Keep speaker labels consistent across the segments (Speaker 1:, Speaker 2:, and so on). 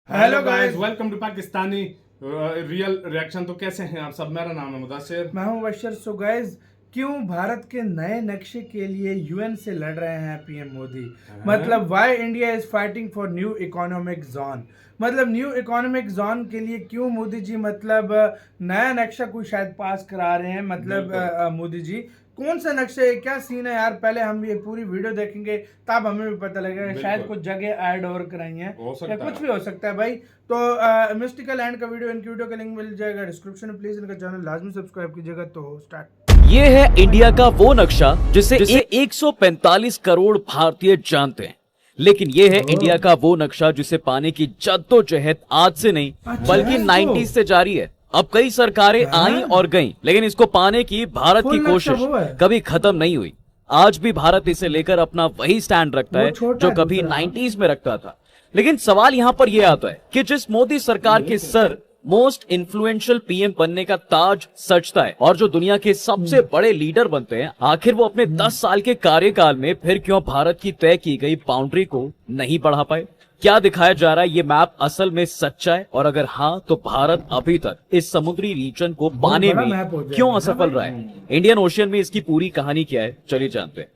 Speaker 1: Hello guys, welcome to Pakistani real reaction. तो कैसे हैं आप सब? मेरा नाम है मुदस्सिर,
Speaker 2: मैं हूं बशर। सो गाइस, क्यों भारत के नए नक्शे के लिए यूएन से लड़ रहे हैं पीएम मोदी? मतलब why India is fighting for new economic zone. मतलब न्यू इकोनॉमिक जोन के लिए क्यों मोदी जी मतलब नया नक्शा कोई शायद पास करा रहे हैं। मतलब मोदी जी कौन सा नक्शा है, क्या सीन है यार? पहले हम ये पूरी वीडियो देखेंगे तब हमें भी पता लगेगा। शायद कुछ जगह ऐड और कराई हैं या कुछ भी हो सकता है भाई। तो मिस्टिकल लैंड का वीडियो, इनकी वीडियो का लिंक मिल जाएगा डिस्क्रिप्शन में। प्लीज इनका चैनल लाजमी सब्सक्राइब कीजिएगा। तो स्टार्ट।
Speaker 3: ये है इंडिया का वो नक्शा जिसे 145 करोड़ भारतीय जानते हैं, लेकिन ये है इंडिया का वो नक्शा जिसे पाने की जद्दोजहद आज से नहीं बल्कि 90s से जारी है। अब कई सरकारें आई और गईं, लेकिन इसको पाने की भारत की कोशिश कभी खत्म नहीं हुई। आज भी भारत इसे लेकर अपना वही स्टैंड रखता है जो कभी 90s में रखता था। लेकिन सवाल यहाँ पर यह आता है कि जिस मोदी सरकार के सर मोस्ट इन्फ्लुएंशियल पीएम बनने का ताज सजता है और जो दुनिया के सबसे बड़े लीडर बनते हैं, आखिर वो अपने 10 साल के कार्यकाल में फिर क्यों भारत की तय की गई बाउंड्री को नहीं बढ़ा पाए? क्या दिखाया जा रहा है ये मैप असल में सच्चा है? और अगर हाँ, तो भारत अभी तक इस समुद्री रीजन को पाने में क्यों असफल रहा है? इंडियन ओशियन में इसकी पूरी कहानी क्या है, चलिए जानते हैं।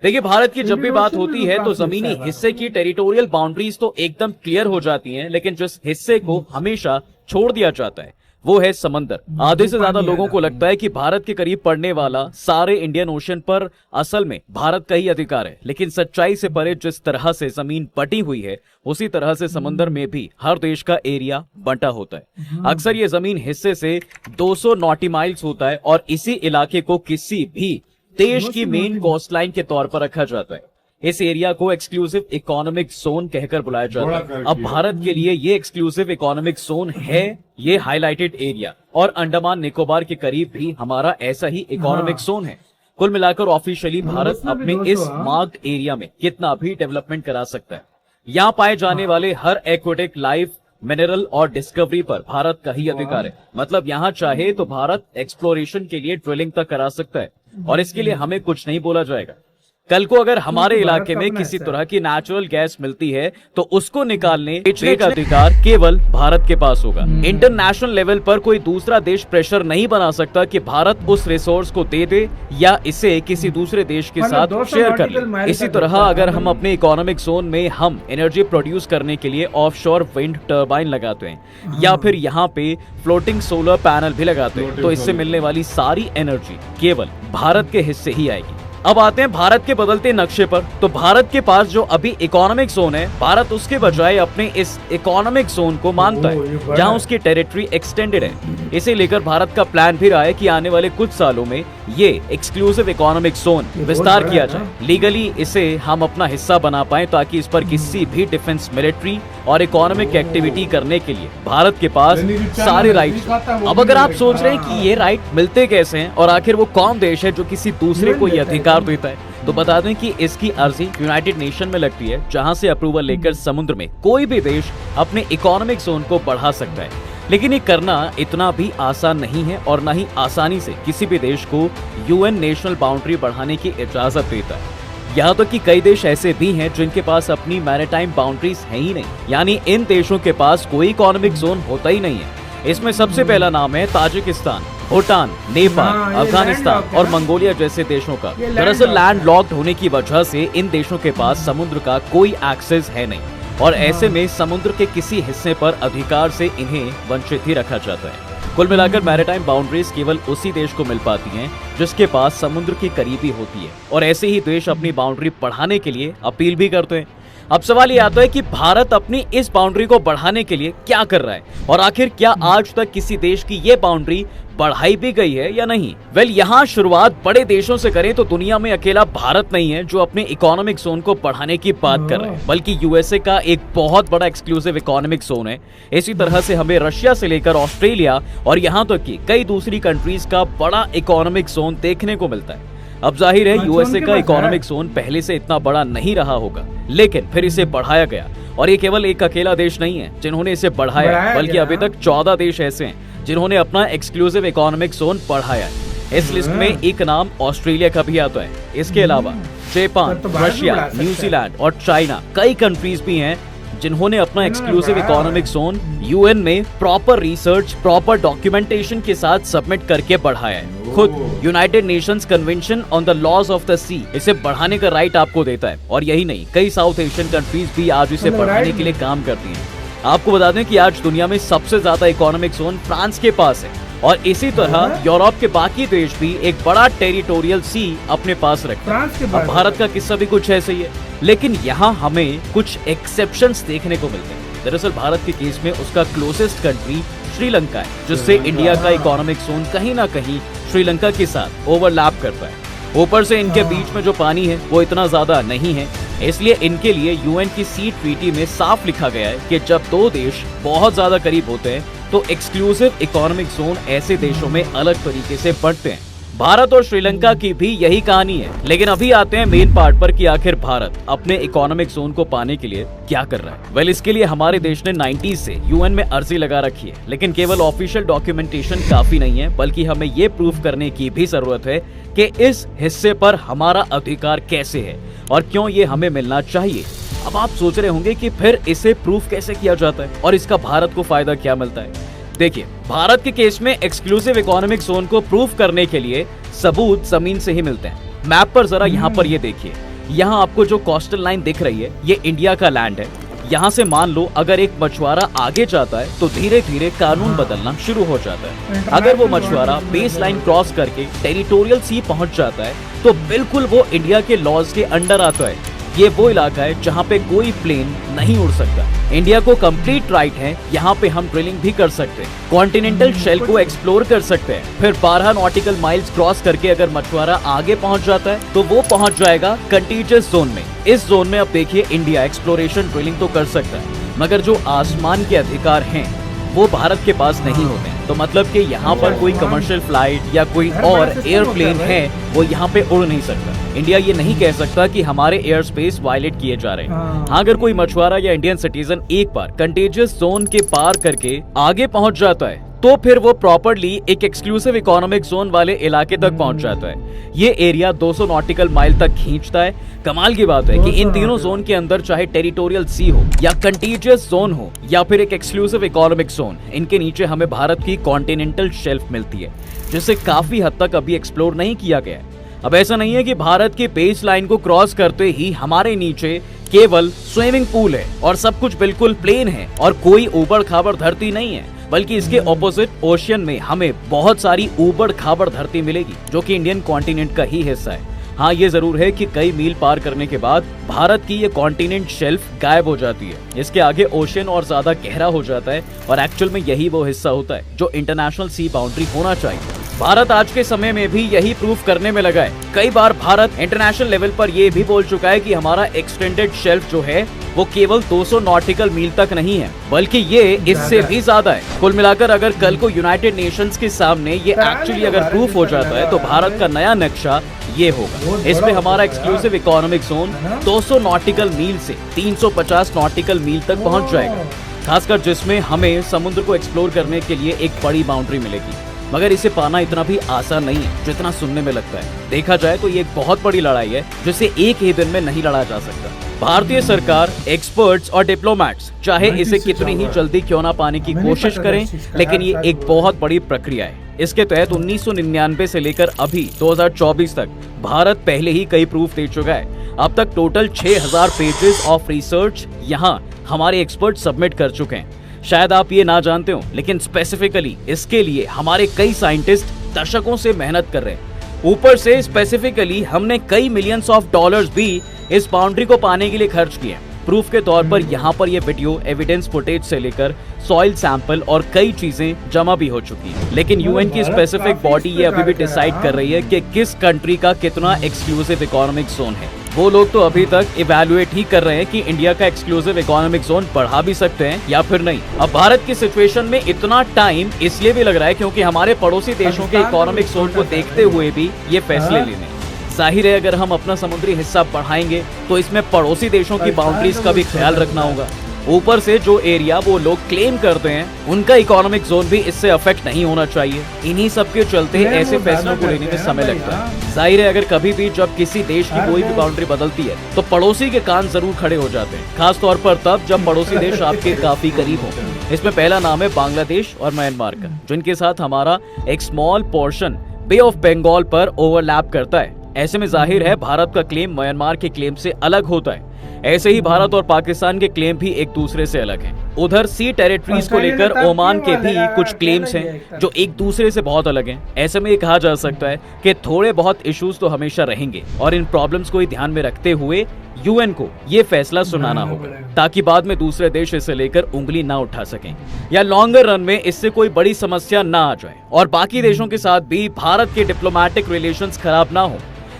Speaker 3: देखिए, भारत की जब भी बात होती है तो जमीनी हिस्से की टेरिटोरियल बाउंड्रीज तो एकदम क्लियर हो जाती हैं, लेकिन जिस हिस्से को हमेशा छोड़ दिया जाता है वो है समंदर। आधे से ज्यादा लोगों को लगता है कि भारत के करीब पड़ने वाला सारे इंडियन ओशन पर असल में भारत का ही अधिकार है, लेकिन सच्चाई से परे जिस तरह से जमीन बटी हुई है उसी तरह से समंदर में भी हर देश का एरिया बंटा होता है। अक्सर ये जमीन हिस्से से 200 नॉटी माइल्स होता है और इसी इलाके को किसी भी देश की मेन कोस्टलाइन के तौर पर रखा जाता है। इस एरिया को एक्सक्लूसिव इकोनॉमिक जोन कहकर बुलाया जाता है। अब भारत के लिए ये एक्सक्लूसिव इकोनॉमिक जोन है ये हाईलाइटेड एरिया, और अंडमान निकोबार के करीब भी हमारा ऐसा ही इकोनॉमिक जोन है। कुल मिलाकर ऑफिशियली भारत अपने इस मार्क्ड एरिया में कितना भी डेवलपमेंट करा सकता है। यहाँ पाए जाने वाले हर एक्वेटिक लाइफ, मिनरल और डिस्कवरी पर भारत का ही अधिकार है। मतलब यहाँ चाहे तो भारत एक्सप्लोरेशन के लिए ड्रिलिंग तक करा सकता है और इसके लिए हमें कुछ नहीं बोला जाएगा। कल को अगर हमारे इलाके में किसी तरह की नेचुरल गैस मिलती है तो उसको निकालने बेचने का अधिकार केवल भारत के पास होगा। इंटरनेशनल लेवल पर कोई दूसरा देश प्रेशर नहीं बना सकता कि भारत उस रिसोर्स को दे दे या इसे किसी दूसरे देश के साथ शेयर कर ले। इसी तरह अगर हम अपने इकोनॉमिक जोन में हम एनर्जी प्रोड्यूस करने के लिए ऑफशोर विंड टर्बाइन लगाते हैं या फिर यहाँ पे फ्लोटिंग सोलर पैनल भी लगाते हैं, तो इससे मिलने वाली सारी एनर्जी केवल भारत के हिस्से ही आएगी। अब आते हैं भारत के बदलते नक्शे पर। तो भारत के पास जो अभी इकोनॉमिक जोन है, भारत उसके बजाय अपने इस इकोनॉमिक जोन को मानता है जहां उसकी टेरिटरी एक्सटेंडेड है। इसे लेकर भारत का प्लान भी रहा है कि आने वाले कुछ सालों में ये एक्सक्लूसिव इकोनॉमिक जोन विस्तार किया जाए। लीगली इसे हम अपना हिस्सा बना पाए ताकि इस पर किसी भी डिफेंस, मिलिट्री और इकोनॉमिक एक्टिविटी करने के लिए भारत के पास सारे राइट। अब अगर आप सोच रहे हैं कि ये राइट मिलते कैसे हैं और आखिर वो कौन देश है जो किसी दूसरे को ये अधिकार देता है, तो बता दें कि इसकी अर्जी यूनाइटेड नेशन में लगती है, जहां से अप्रूवल लेकर समुद्र में कोई भी देश अपने इकोनॉमिक जोन को बढ़ा सकता है। लेकिन ये करना इतना भी आसान नहीं है और न ही आसानी से किसी भी देश को यूएन नेशनल बाउंड्री बढ़ाने की इजाजत देता है। यहाँ तो कि कई देश ऐसे भी हैं जिनके पास अपनी मैरीटाइम बाउंड्रीज है ही नहीं, यानी इन देशों के पास कोई इकोनॉमिक जोन होता ही नहीं है। इसमें सबसे पहला नाम है ताजिकिस्तान, भूटान, नेपाल, अफगानिस्तान और मंगोलिया जैसे देशों का। दरअसल लैंड लॉक्ड होने की वजह से इन देशों के पास समुद्र का कोई एक्सेस है नहीं और ऐसे में समुद्र के किसी हिस्से पर अधिकार से इन्हें वंचित ही रखा जाता है। कुल मिलाकर मैरीटाइम बाउंड्रीज केवल उसी देश को मिल पाती हैं जिसके पास समुद्र की करीबी होती है, और ऐसे ही देश अपनी बाउंड्री बढ़ाने के लिए अपील भी करते हैं। अब सवाल ये आता है कि भारत अपनी इस बाउंड्री को बढ़ाने के लिए क्या कर रहा है और आखिर क्या आज तक किसी देश की ये बाउंड्री बढ़ाई भी गई है या नहीं? वेल, यहाँ शुरुआत बड़े देशों से करें तो दुनिया में अकेला भारत नहीं है जो अपने इकोनॉमिक जोन को बढ़ाने की बात कर रहा है, बल्कि यूएसए का एक बहुत बड़ा एक्सक्लूसिव इकोनॉमिक जोन है। इसी तरह से हमें रशिया से लेकर ऑस्ट्रेलिया और यहाँ तक कि कई दूसरी कंट्रीज का बड़ा इकोनॉमिक जोन देखने को मिलता है। अब जाहिर है यूएसए का इकोनॉमिक जोन पहले से इतना बड़ा नहीं रहा होगा, लेकिन फिर इसे बढ़ाया गया और ये केवल एक अकेला देश नहीं है जिन्होंने इसे बढ़ाया, बल्कि अभी तक 14 देश ऐसे हैं जिन्होंने अपना एक्सक्लूसिव इकोनॉमिक जोन बढ़ाया है। इस लिस्ट में एक नाम ऑस्ट्रेलिया का भी आता है। इसके अलावा जापान, रशिया, न्यूजीलैंड और चाइना कई कंट्रीज भी हैं जिन्होंने अपना एक्सक्लूसिव इकोनॉमिक जोन यूएन में प्रॉपर रिसर्च, प्रॉपर डॉक्यूमेंटेशन के साथ सबमिट करके बढ़ाया है। खुद United Nations convention on the laws of the sea इसे बढ़ाने का राइट आपको देता है। और यही नहीं, कई साउथ एशियन कंट्रीज भी आज इसे बढ़ाने के लिए काम करती हैं। आपको बता दें कि आज दुनिया में सबसे ज्यादा इकोनॉमिक जोन फ्रांस के पास है और इसी तरह यूरोप के बाकी देश भी एक बड़ा टेरिटोरियल सी अपने पास रखते हैं। अब भारत का किस्सा भी कुछ ऐसे ही है, लेकिन यहाँ हमें कुछ एक्सेप्शंस देखने को मिलते हैं। दरअसल भारत के केस में उसका क्लोजेस्ट कंट्री श्रीलंका है, जिससे इंडिया का इकोनॉमिक जोन कहीं ना कहीं श्रीलंका के साथ ओवरलैप करता है। ऊपर से इनके बीच में जो पानी है वो इतना ज्यादा नहीं है, इसलिए इनके लिए यूएन की सी ट्रीटी में साफ लिखा गया है कि जब दो देश बहुत ज्यादा करीब होते हैं तो एक्सक्लूसिव इकोनॉमिक जोन ऐसे देशों में अलग तरीके से बढ़ते हैं। भारत और श्रीलंका की भी यही कहानी है। लेकिन अभी आते हैं मेन पार्ट पर कि आखिर भारत अपने इकोनॉमिक जोन को पाने के लिए क्या कर रहा है। वेल, इसके लिए हमारे देश ने 90s से यूएन में अर्जी लगा रखी है, लेकिन केवल ऑफिशियल डॉक्यूमेंटेशन काफी नहीं है, बल्कि हमें ये प्रूफ करने की भी जरूरत है कि इस हिस्से पर हमारा अधिकार कैसे है और क्यों ये हमें मिलना चाहिए। अब आप सोच रहे होंगे कि फिर इसे प्रूफ कैसे किया जाता है और इसका भारत को फायदा क्या मिलता है। देखिए, भारत के केस में एक्सक्लूसिव इकोनॉमिक जोन को प्रूफ करने के लिए सबूत जमीन से ही मिलते हैं। मैप पर जरा यहाँ पर ये देखिए, यहाँ आपको जो कोस्टल लाइन दिख रही है ये इंडिया का लैंड है। यहाँ से मान लो अगर एक मछुआरा आगे जाता है तो धीरे धीरे कानून बदलना शुरू हो जाता है। अगर वो मछुआरा बेस लाइन क्रॉस करके टेरिटोरियल सी पहुंच जाता है तो बिल्कुल वो इंडिया के लॉज के अंडर आता है। ये वो इलाका है जहाँ पे कोई प्लेन नहीं उड़ सकता। इंडिया को कंप्लीट राइट है, यहाँ पे हम ड्रिलिंग भी कर सकते हैं, कॉन्टिनेंटल शेल को एक्सप्लोर कर सकते हैं। फिर 12 नॉटिकल माइल्स क्रॉस करके अगर मछुआरा आगे पहुँच जाता है तो वो पहुँच जाएगा कंटीजियस जोन में। इस जोन में अब देखिए इंडिया एक्सप्लोरेशन ड्रिलिंग तो कर सकता है, मगर जो आसमान के अधिकार हैं वो भारत के पास नहीं होते हैं। तो मतलब कि यहाँ पर कोई कमर्शियल फ्लाइट या कोई और एयरप्लेन है वो यहाँ पे उड़ नहीं सकता। इंडिया ये नहीं कह सकता कि हमारे एयर स्पेस वायलेट किए जा रहे हैं। अगर कोई मछुआरा या इंडियन सिटीजन एक बार कंटेजियस जोन के पार करके आगे पहुंच जाता है तो फिर वो प्रॉपर्ली एक एक्सक्लूसिव इकोनॉमिक जोन वाले इलाके तक पहुंच जाता है। ये एरिया 200 नॉटिकल माइल तक खींचता है। कमाल की बात है कि इन तीनों जोन के अंदर चाहे टेरिटोरियल सी हो या कंटीजियस जोन हो या फिर एक एक्सक्लूसिव इकोनॉमिक जोन, इनके नीचे हमें भारत की कॉन्टिनेंटल शेल्फ मिलती है, जिसे काफी हद तक अभी एक्सप्लोर नहीं किया गया है। अब ऐसा नहीं है कि भारत की बेस लाइन को क्रॉस करते ही हमारे नीचे केवल स्विमिंग पूल है और सब कुछ बिल्कुल प्लेन है और कोई ऊबड़ खाबड़ धरती नहीं है, बल्कि इसके ऑपोजिट ओशियन में हमें बहुत सारी ऊबड़ खाबड़ धरती मिलेगी जो कि इंडियन कॉन्टिनेंट का ही हिस्सा है। हाँ, ये जरूर है कि कई मील पार करने के बाद भारत की ये कॉन्टिनेंट शेल्फ गायब हो जाती है। इसके आगे ओशियन और ज्यादा गहरा हो जाता है और एक्चुअल में यही वो हिस्सा होता है जो इंटरनेशनल सी बाउंड्री होना चाहिए। भारत आज के समय में भी यही प्रूफ करने में लगा है। कई बार भारत इंटरनेशनल लेवल पर ये भी बोल चुका है कि हमारा एक्सटेंडेड शेल्फ जो है वो केवल 200 नॉटिकल मील तक नहीं है, बल्कि ये इससे भी ज्यादा है। कुल मिलाकर अगर कल को यूनाइटेड नेशंस के सामने ये एक्चुअली अगर प्रूफ हो जाता है तो भारत का नया नक्शा ये होगा। इसमें हमारा एक्सक्लूसिव इकोनॉमिक जोन 200 नॉटिकल मील से 350 नॉटिकल मील तक पहुंच जाएगा, खासकर जिसमें हमें समुद्र को एक्सप्लोर करने के लिए एक बड़ी बाउंड्री मिलेगी। मगर इसे पाना इतना भी आसान नहीं है जितना सुनने में लगता है। देखा जाए तो ये एक बहुत बड़ी लड़ाई है जिसे एक ही दिन में नहीं लड़ा जा सकता। भारतीय सरकार, एक्सपर्ट्स और डिप्लोमेट्स चाहे इसे कितनी ही जल्दी क्यों ना पाने की कोशिश करें, लेकिन ये एक बहुत बड़ी प्रक्रिया है। इसके तहत 1999 से लेकर अभी 2024 तक भारत पहले ही कई प्रूफ दे चुका है। अब तक टोटल 6000 पेजेस ऑफ रिसर्च यहाँ हमारे एक्सपर्ट सबमिट कर चुके हैं। शायद आप ये ना जानते हो, लेकिन स्पेसिफिकली इसके लिए हमारे कई साइंटिस्ट दशकों से मेहनत कर रहे हैं। ऊपर से स्पेसिफिकली हमने कई मिलियंस ऑफ डॉलर्स भी इस बाउंड्री को पाने के लिए खर्च किए। प्रूफ के तौर पर यहाँ पर ये वीडियो, एविडेंस फुटेज से लेकर सॉइल सैंपल और कई चीजें जमा भी हो चुकी है। लेकिन यूएन की स्पेसिफिक बॉडी ये अभी भी डिसाइड कर रही है कि किस कंट्री का कितना एक्सक्लूसिव इकोनॉमिक जोन है। वो लोग तो अभी तक इवैल्यूएट ही कर रहे हैं कि इंडिया का एक्सक्लूसिव इकोनॉमिक जोन बढ़ा भी सकते हैं या फिर नहीं। अब भारत की सिचुएशन में इतना टाइम इसलिए भी लग रहा है क्योंकि हमारे पड़ोसी देशों के इकोनॉमिक जोन को देखते हुए भी ये फैसले लेने। जाहिर है अगर हम अपना समुद्री हिस्सा बढ़ाएंगे तो इसमें पड़ोसी देशों की बाउंड्रीज का भी ख्याल रखना होगा। ऊपर से जो एरिया वो लोग क्लेम करते हैं उनका इकोनॉमिक जोन भी इससे अफेक्ट नहीं होना चाहिए। इन्हीं सब के चलते ऐसे फैसलों को लेने में समय लगता है। जाहिर है अगर कभी भी जब किसी देश की कोई भी बाउंड्री बदलती है तो पड़ोसी के कान जरूर खड़े हो जाते हैं, खास तौर पर तब जब पड़ोसी देश आपके काफी करीब हो। इसमें पहला नाम है बांग्लादेश और म्यांमार का, जिनके साथ हमारा एक small portion bay of Bengal पर ओवरलैप करता है। ऐसे में जाहिर है भारत का क्लेम म्यांमार के क्लेम से अलग होता है। ऐसे ही भारत और पाकिस्तान के क्लेम भी एक दूसरे से अलग हैं। उधर सी टेरिटरीज को लेकर ओमान के भी कुछ क्लेम्स हैं जो एक दूसरे से बहुत अलग हैं। ऐसे में ये कहा जा सकता है कि थोड़े बहुत इश्यूज तो हमेशा रहेंगे और इन प्रॉब्लम्स को ही ध्यान में रखते हुए यूएन को ये फैसला सुनाना होगा ताकि बाद में दूसरे देश इसे लेकर उंगली ना उठा सकें या लॉन्गर रन में इससे कोई बड़ी समस्या ना आ जाए और बाकी देशों के साथ भी भारत के डिप्लोमेटिक रिलेशंस खराब ना हो।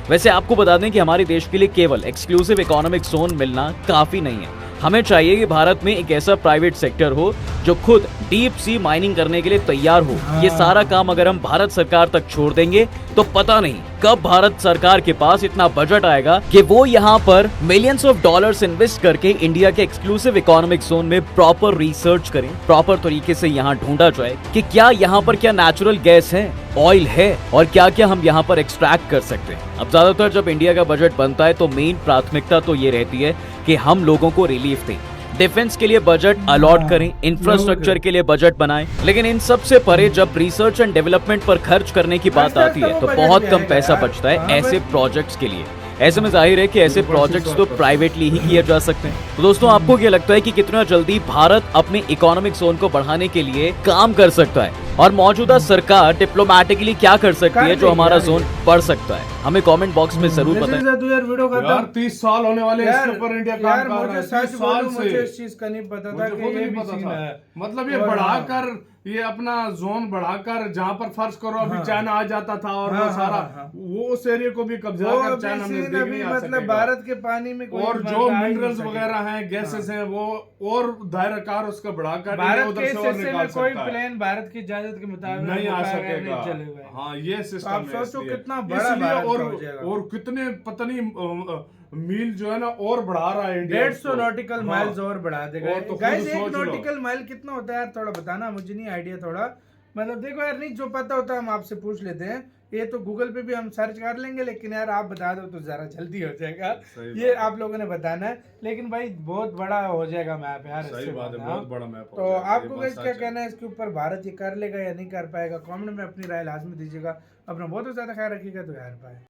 Speaker 3: वैसे आपको बता दें कि हमारे देश के लिए केवल एक्सक्लूसिव इकोनॉमिक जोन मिलना काफी नहीं है। हमें चाहिए कि भारत में एक ऐसा प्राइवेट सेक्टर हो जो खुद डीप सी माइनिंग करने के लिए तैयार हो। ये सारा काम अगर हम भारत सरकार तक छोड़ देंगे तो पता नहीं कब भारत सरकार के पास इतना बजट आएगा कि वो यहाँ पर मिलियंस ऑफ डॉलर्स इन्वेस्ट करके इंडिया के एक्सक्लूसिव इकोनॉमिक जोन में प्रॉपर रिसर्च करें, प्रॉपर तरीके से यहाँ ढूंढा जाए कि क्या यहाँ पर क्या नेचुरल गैस है, ऑयल है और क्या क्या हम यहाँ पर एक्सट्रैक्ट कर सकते हैं। अब ज्यादातर जब इंडिया का बजट बनता है तो मेन प्राथमिकता तो ये रहती है कि हम लोगों को रिलीफ दें, डिफेंस के लिए बजट अलॉट करें, इंफ्रास्ट्रक्चर के लिए बजट बनाएं। लेकिन इन सब से परे जब रिसर्च एंड डेवलपमेंट पर खर्च करने की बात आती है तो बहुत कम पैसा बचता है ऐसे प्रोजेक्ट्स के लिए। ऐसे में जाहिर है कि ऐसे प्रोजेक्ट्स तो प्राइवेटली ही किए जा सकते हैं। तो दोस्तों आपको क्या लगता है कि कितना जल्दी भारत अपने इकोनॉमिक जोन को बढ़ाने के लिए काम कर सकता है और मौजूदा सरकार डिप्लोमेटिकली क्या कर सकती है जो हमारा जोन बढ़ सकता है? हमें कमेंट बॉक्स में जरूर बताएं।
Speaker 1: यार 30 साल होने वाले हैं इसके ऊपर इंडिया काम कर रहा है। 30 साल से
Speaker 2: मुझे इस चीज का नहीं पता था कि ये भी सीन है।
Speaker 1: मतलब ये बढ़ाकर ये अपना जोन बढ़ाकर जहाँ पर फर्ज करो अभी चाइना आ जाता था और वो सारा वो उस एरिया को भी कब्जा कर चाइना में देखने आ
Speaker 2: मतलब भारत के पानी में कोई
Speaker 1: और जो मिनरल्स वगैरह हैं, गैसेस हैं, वो और दायराकार उसका बढ़ाकर
Speaker 2: भारत के हिस्से में कोई प्लेन भारत की इजाजत के मुताबिक
Speaker 1: नहीं आ सकेगा। हाँ ये सिस्टम
Speaker 2: आप सोचो कितना बड़ा भारत हो जाएगा
Speaker 1: और कितने पता नहीं मील जो है ना और बढ़ा रहा है इंडिया।
Speaker 2: 150 नॉटिकल माइल्स और बढ़ा देगा।
Speaker 1: तो
Speaker 2: गाइस एक नॉटिकल माइल कितना होता है यार, थोड़ा बताना, मुझे नहीं आइडिया थोड़ा। मतलब देखो यार, नहीं जो पता होता है हम आपसे पूछ लेते हैं। ये तो गूगल पे भी हम सर्च कर लेंगे, लेकिन यार आप बता दो तो जरा जल्दी हो जाएगा। ये आप लोगों ने बताना है, लेकिन भाई बहुत बड़ा हो जाएगा मैप यार।
Speaker 1: सही बात है, बहुत बड़ा मैप।
Speaker 2: तो आपको गाइस क्या कहना है इसके ऊपर, भारत ये कर लेगा या नहीं कर पाएगा? कमेंट में अपनी राय लाजमी दीजिएगा। अपना बहुत ज्यादा ख्याल रखिएगा। तो यार बाय।